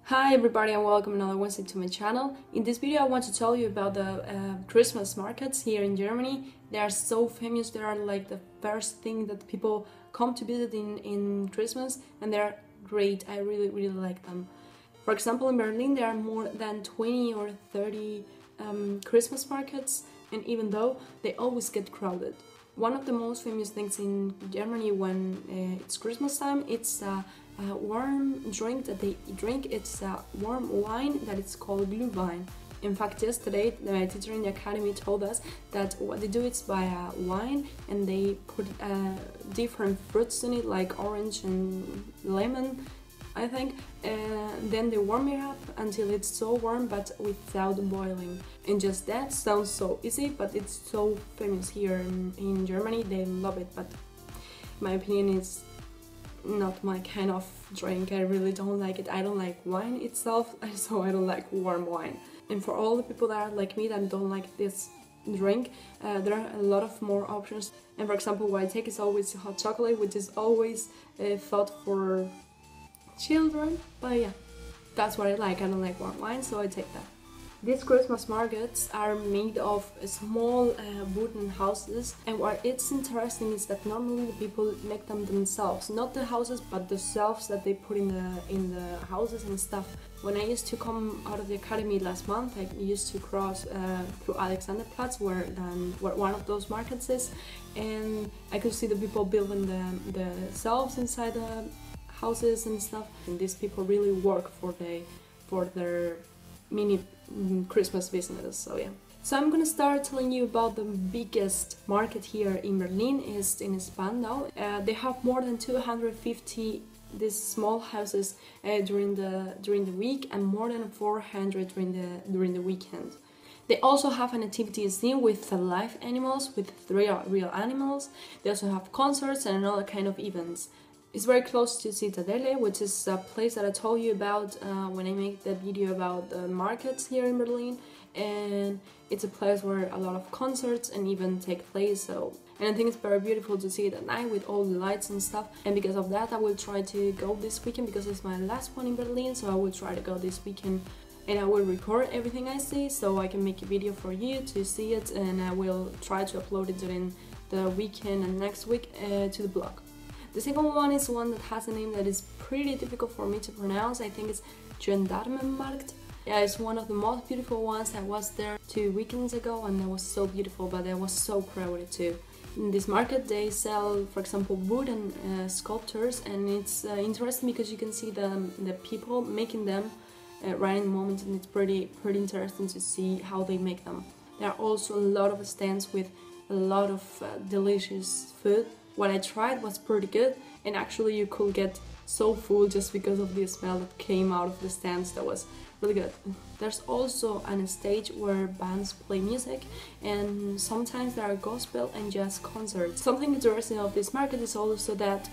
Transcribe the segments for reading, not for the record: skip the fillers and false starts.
Hi everybody and welcome another Wednesday to my channel. In this video I want to tell you about the Christmas markets here in Germany. They are so famous, they are like the first thing that people come to visit in Christmas, and they are great. I really like them. For example, in Berlin there are more than 20 or 30 Christmas markets, and even though they always get crowded. One of the most famous things in Germany when it's Christmas time, it's a warm drink that they drink. It's a warm wine that is called Glühwein. In fact, yesterday my teacher in the academy told us that what they do is buy a wine and they put different fruits in it, like orange and lemon, I think, and then they warm it up until it's so warm but without boiling. And just that sounds so easy, but it's so famous here in Germany. They love it, but my opinion is not my kind of drink. I really don't like it. I don't like wine itself, so I don't like warm wine. And for all the people that are like me that don't like this drink, there are a lot of more options. And for example, what I take is always hot chocolate, which is always thought for children, but yeah, that's what I like. I don't like warm wine, so I take that. These Christmas markets are made of small wooden houses, and what it's interesting is that normally the people make them themselves, not the houses but the shelves that they put in the houses and stuff. When I used to come out of the academy last month, I used to cross through Alexanderplatz, where one of those markets is, and I could see the people building the shelves inside the houses and stuff. And these people really work for their mini Christmas business, so yeah. So I'm gonna start telling you about the biggest market here in Berlin. Is in Spandau. They have more than 250 these small houses during the week, and more than 400 during the weekend. They also have an activity scene with live animals, with real animals. They also have concerts and another kind of events. It's very close to Citadele, which is a place that I told you about when I made that video about the markets here in Berlin, and it's a place where a lot of concerts and events take place. And I think it's very beautiful to see it at night with all the lights and stuff. And because of that, I will try to go this weekend, because it's my last one in Berlin, so I will try to go this weekend. And I will record everything I see, so I can make a video for you to see it, and I will try to upload it during the weekend and next week to the blog. The second one is one that has a name that is pretty difficult for me to pronounce. I think it's Gendarmenmarkt. Yeah, it's one of the most beautiful ones. I was there 2 weekends ago and it was so beautiful, but it was so crowded too. In this market they sell, for example, wooden sculptures, and it's interesting because you can see the people making them right in the moment, and it's pretty interesting to see how they make them. There are also a lot of stands with a lot of delicious food. What I tried was pretty good, and actually you could get so full just because of the smell that came out of the stands. That was really good. There's also a stage where bands play music, and sometimes there are gospel and jazz concerts. Something interesting of this market is also that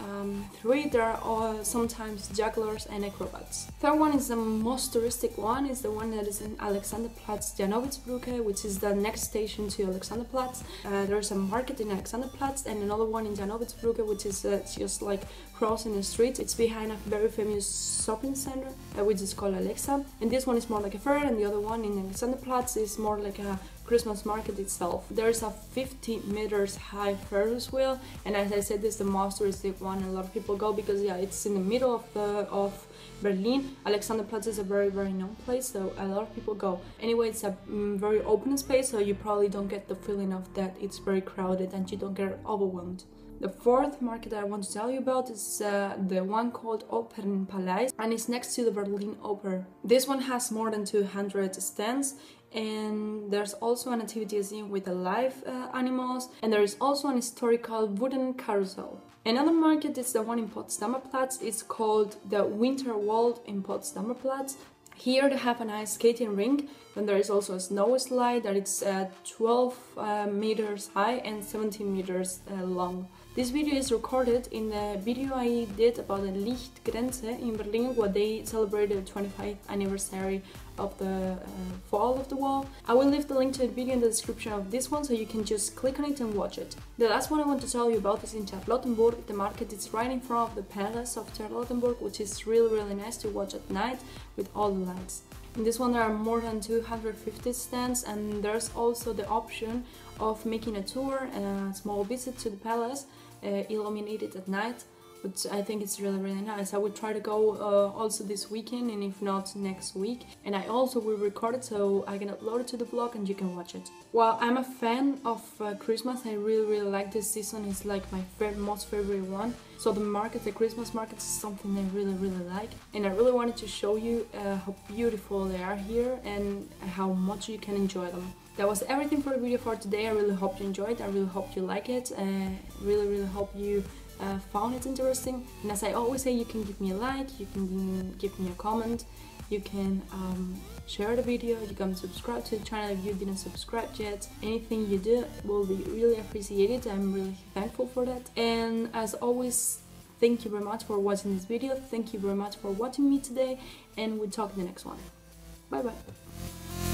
there are sometimes jugglers and acrobats. Third one is the most touristic one, is the one that is in Alexanderplatz Janowitzbrücke, which is the next station to Alexanderplatz. There's a market in Alexanderplatz and another one in Janowitzbrücke, which is just like crossing the street. It's behind a very famous shopping center, which is called Alexa. And this one is more like a fair, and the other one in Alexanderplatz is more like a Christmas market itself. There's a 50 meters high Ferris wheel, and as I said, this is the most touristic one. A lot of people go because yeah, it's in the middle of Berlin. Alexanderplatz is a very known place, so a lot of people go. Anyway, it's a very open space, so you probably don't get the feeling of that it's very crowded and you don't get overwhelmed. The fourth market I want to tell you about is the one called Opernpalais, and it's next to the Berlin Oper. This one has more than 200 stands, and there's also an activity scene with the live animals, and there is also an historical wooden carousel. Another market is the one in Potsdamer Platz. It's called the Winterwald in Potsdamer Platz. Here they have an ice skating rink, and there is also a snow slide that it's 12 meters high and 17 meters long. This video is recorded in the video I did about the Lichtgrenze in Berlin, where they celebrated the 25th anniversary of the fall of the wall. I will leave the link to the video in the description of this one, so you can just click on it and watch it. The last one I want to tell you about is in Charlottenburg. The market is right in front of the palace of Charlottenburg, which is really nice to watch at night with all the lights. In this one there are more than 250 stands, and there's also the option of making a tour and a small visit to the palace illuminated at night, which I think it's really nice. I would try to go also this weekend, and if not next week, and I also will record it so I can upload it to the blog and you can watch it. While I'm a fan of Christmas, I really like this season. It's like my most favorite one. So the Christmas markets is something I really like, and I really wanted to show you how beautiful they are here and how much you can enjoy them. That was everything for the video for today. I really hope you enjoyed. I really hope you like it. Really hope you found it interesting. And as I always say, you can give me a like, you can give me a comment, you can share the video, you can subscribe to the channel if you didn't subscribe yet. Anything you do will be really appreciated. I'm really thankful for that. And as always, thank you very much for watching this video. Thank you very much for watching me today, and we'll talk in the next one. Bye bye.